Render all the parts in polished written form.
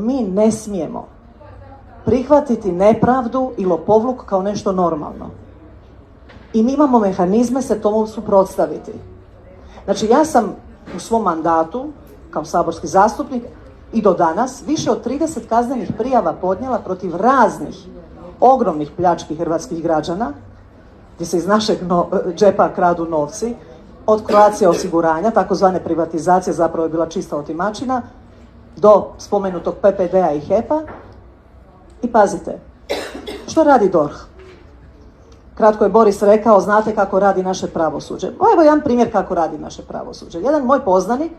Mi ne smijemo prihvatiti nepravdu i lopovluk kao nešto normalno. I mi imamo mehanizme se tomu suprotstaviti. Znači, ja sam u svom mandatu, kao saborski zastupnik, i do danas više od 30 kaznenih prijava podnijela protiv raznih ogromnih pljački hrvatskih građana, gdje se iz našeg džepa kradu novci, od Croatia osiguranja, takozvane privatizacije, zapravo je bila čista otimačina, do spomenutog PPD-a i HEP-a. I pazite, što radi DORH? Kratko je Boris rekao, znate kako radi naše pravosuđe. Evo jedan primjer kako radi naše pravosuđe. Jedan moj poznanik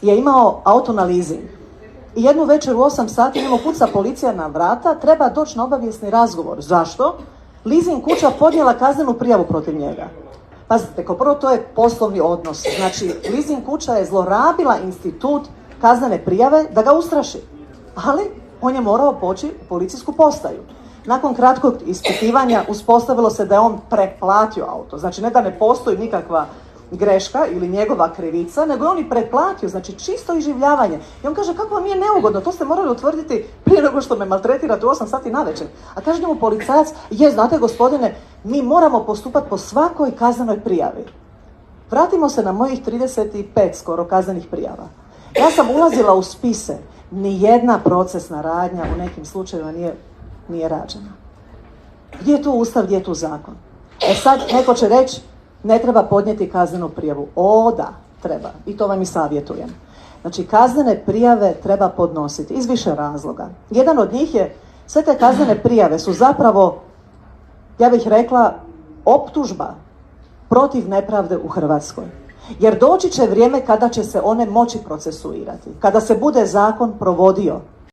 je imao auto na leasing. I jednu večer u 8 sati njemu kuca policija na vrata, treba doći na obavijesni razgovor. Zašto? Leasing kuća podnijela kaznenu prijavu protiv njega. Pazite, kao prvo to je poslovni odnos. Znači, leasing kuća je zlorabila institut kaznene prijave da ga ustraši. Ali on je morao poći u policijsku postaju. Nakon kratkog ispitivanja uspostavilo se da je on preplatio auto. Znači, ne da ne postoji nikakva greška ili njegova krivica, nego je on i preplatio, znači čisto iživljavanje. I on kaže, kako vam nije neugodno, to ste morali utvrditi prije nego što me maltretirate u 8 sati navečer. A kaže mu policajac, znate gospodine, mi moramo postupati po svakoj kaznenoj prijavi. Vratimo se na mojih 35 skoro kaznenih prijava. Ja sam ulazila u spise, nijedna procesna radnja u nekim slučajevima nije rađena. Gdje je tu Ustav, gdje je tu zakon? Sad neko će reći, ne treba podnijeti kaznenu prijavu. O da, treba. I to vam i savjetujem. Znači, kaznene prijave treba podnositi iz više razloga. Jedan od njih je, sve te kaznene prijave su zapravo, ja bih rekla, optužba protiv nepravde u Hrvatskoj. Jer doći će vrijeme kada će se one moći procesuirati. Kada se bude zakon provodio.